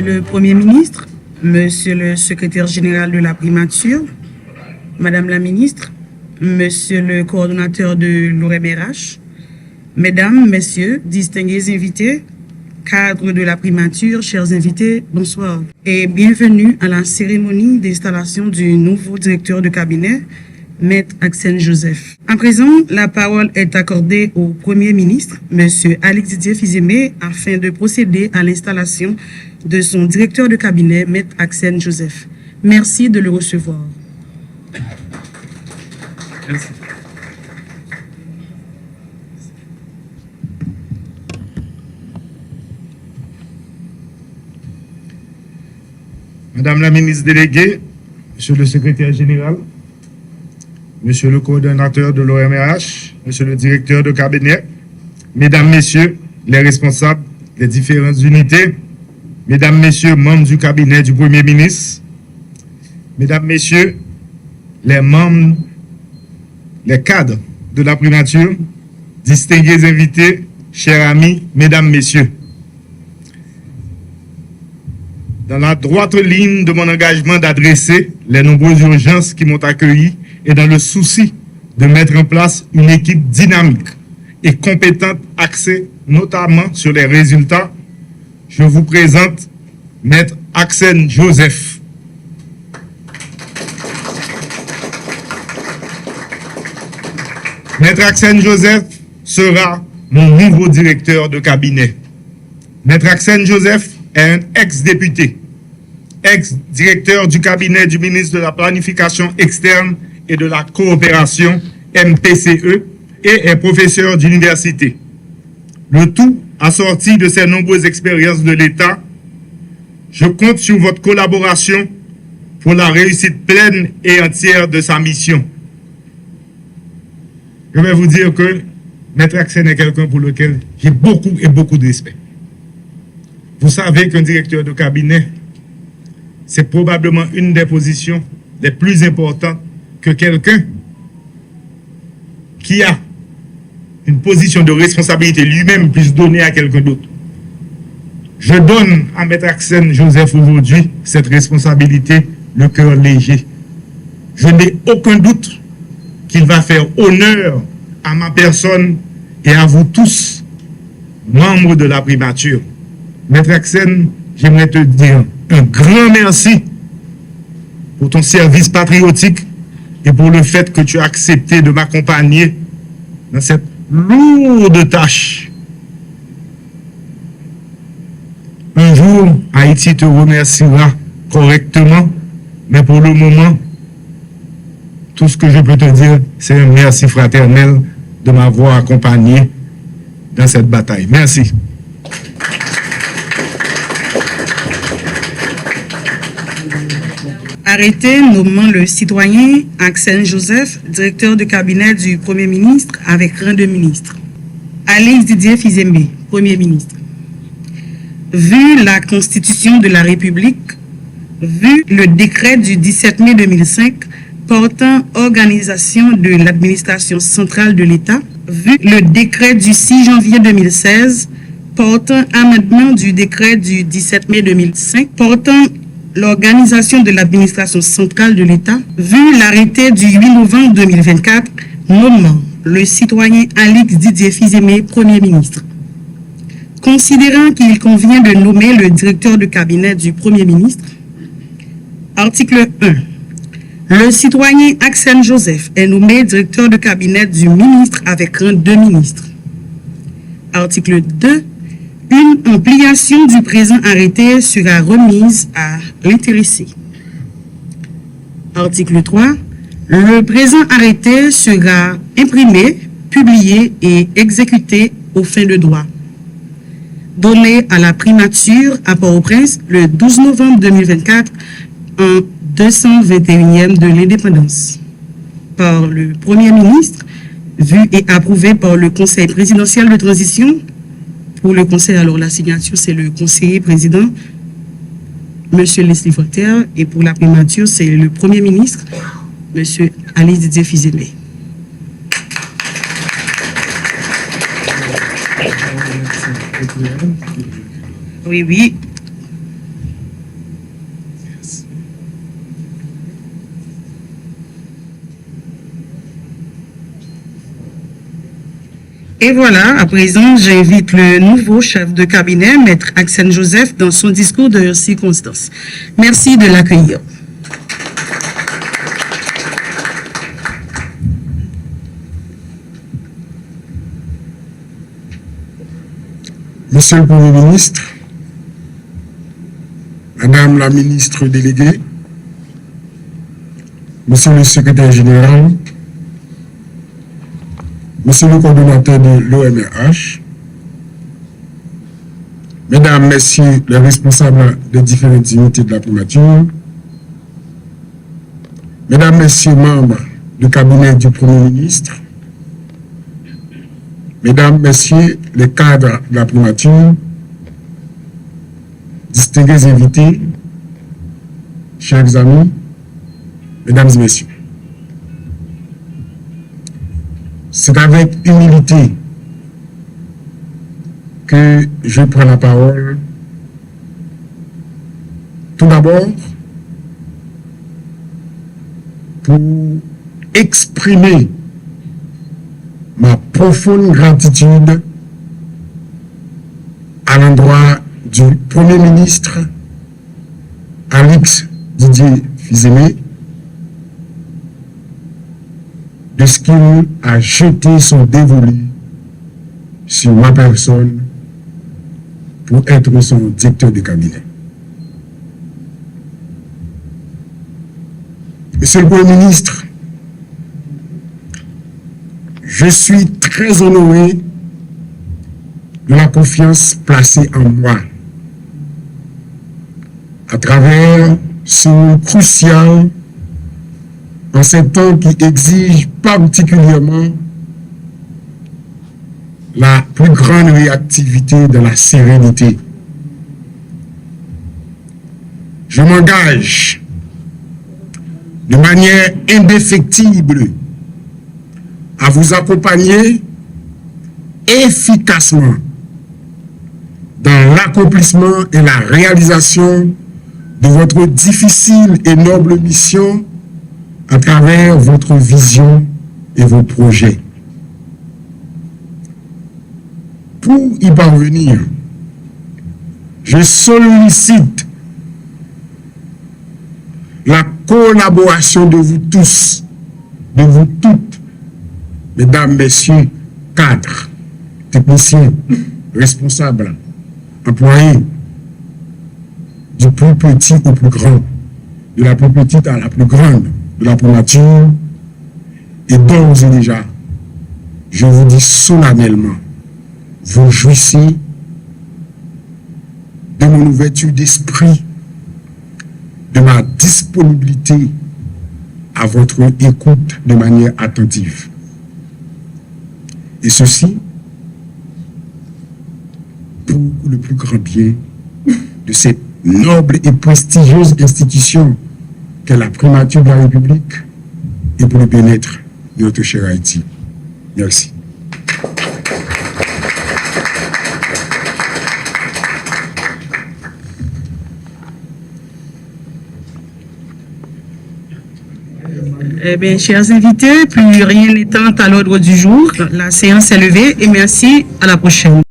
Le Premier ministre, Monsieur le Secrétaire général de la primature, Madame la ministre, Monsieur le coordonnateur de l'ORMRH, Mesdames, Messieurs, distingués invités, cadres de la primature, chers invités, bonsoir et bienvenue à la cérémonie d'installation du nouveau directeur de cabinet, Maître Axène Joseph. À présent, la parole est accordée au Premier ministre, Monsieur Alix Didier Fils-Aimé, afin de procéder à l'installation de son directeur de cabinet, Maître Axène Joseph. Merci de le recevoir. Merci. Madame la ministre déléguée, Monsieur le secrétaire général, Monsieur le coordonnateur de l'ORMRH, Monsieur le directeur de cabinet, Mesdames, Messieurs, les responsables des différentes unités, Mesdames, Messieurs, membres du cabinet du Premier ministre, Mesdames, Messieurs, les membres, les cadres de la primature, distingués invités, chers amis, Mesdames, Messieurs. Dans la droite ligne de mon engagement d'adresser les nombreuses urgences qui m'ont accueilli et dans le souci de mettre en place une équipe dynamique et compétente axée notamment sur les résultats, je vous présente Maître Axène Joseph. Maître Axène Joseph sera mon nouveau directeur de cabinet. Maître Axène Joseph est un ex-député, ex-directeur du cabinet du ministre de la Planification externe et de la coopération, MPCE, et est professeur d'université. Le tout assorti de ses nombreuses expériences de l'État. Je compte sur votre collaboration pour la réussite pleine et entière de sa mission. Je vais vous dire que Maître Axène est quelqu'un pour lequel j'ai beaucoup de respect. Vous savez qu'un directeur de cabinet, c'est probablement une des positions les plus importantes que quelqu'un qui a une position de responsabilité lui-même puisse donner à quelqu'un d'autre. Je donne à Maître Axène Joseph aujourd'hui cette responsabilité, le cœur léger. Je n'ai aucun doute qu'il va faire honneur à ma personne et à vous tous, membres de la primature. Maître Axène, j'aimerais te dire un grand merci pour ton service patriotique et pour le fait que tu as accepté de m'accompagner dans cette lourde tâche. Un jour, Haïti te remerciera correctement, mais pour le moment, tout ce que je peux te dire, c'est un merci fraternel de m'avoir accompagné dans cette bataille. Merci. Arrêté nommant le citoyen Axène Joseph, directeur de cabinet du Premier ministre avec rang de ministre. Alix Didier Fils-Aimé, Premier ministre. Vu la Constitution de la République, vu le décret du 17 mai 2005 portant organisation de l'administration centrale de l'État, vu le décret du 6 janvier 2016 portant amendement du décret du 17 mai 2005 portant l'organisation de l'administration centrale de l'État, vu l'arrêté du 8 novembre 2024 nommant le citoyen Alix Didier Fils-Aimé Premier ministre. Considérant qu'il convient de nommer le directeur de cabinet du Premier ministre, article 1. Le citoyen Axène Joseph est nommé directeur de cabinet du ministre avec rang de ministre. Article 2. Une ampliation du présent arrêté sera remise à l'intéressé. Article 3. Le présent arrêté sera imprimé, publié et exécuté aux fins de droit. Donné à la primature à Port-au-Prince le 12 novembre 2024 en 221e de l'indépendance. Par le Premier ministre, vu et approuvé par le Conseil présidentiel de transition. Pour le conseil, alors la signature, c'est le conseiller président, M. Leslie Voltaire, et pour la primature, c'est le Premier ministre, M. Alix Didier Fils-Aimé. Oui. Et voilà, à présent, j'invite le nouveau chef de cabinet, Maître Axel Joseph, dans son discours de circonstance. Merci de l'accueillir. Monsieur le Premier ministre, Madame la ministre déléguée, Monsieur le secrétaire général, Monsieur le coordonnateur de l'OMRH, Mesdames, Messieurs les responsables des différentes unités de la primature, Mesdames, Messieurs membres du cabinet du Premier ministre, Mesdames, Messieurs les cadres de la primature, distingués invités, chers amis, Mesdames et Messieurs, c'est avec humilité que je prends la parole. Tout d'abord, pour exprimer ma profonde gratitude à l'endroit du Premier ministre Alix Didier Fils-Aimé de ce qu'il a jeté son dévolu sur ma personne pour être son directeur de cabinet. Monsieur le Premier ministre, je suis très honoré de la confiance placée en moi à travers ce rôle crucial en ces temps qui exigent particulièrement la plus grande réactivité de la sérénité. Je m'engage de manière indéfectible à vous accompagner efficacement dans l'accomplissement et la réalisation de votre difficile et noble mission à travers votre vision et vos projets. Pour y parvenir, je sollicite la collaboration de vous tous, de vous toutes, mesdames, messieurs, cadres, techniciens, responsables, employés, du plus petit au plus grand, de la plus petite à la plus grande, de la primature, et d'ores et déjà, je vous dis solennellement, vous jouissez de mon ouverture d'esprit, de ma disponibilité à votre écoute de manière attentive. Et ceci pour le plus grand bien de cette noble et prestigieuse institution qu'est la primature de la République et pour le bien-être de notre cher Haïti. Merci. Eh bien, chers invités, plus rien n'étant à l'ordre du jour, la séance est levée et merci, à la prochaine.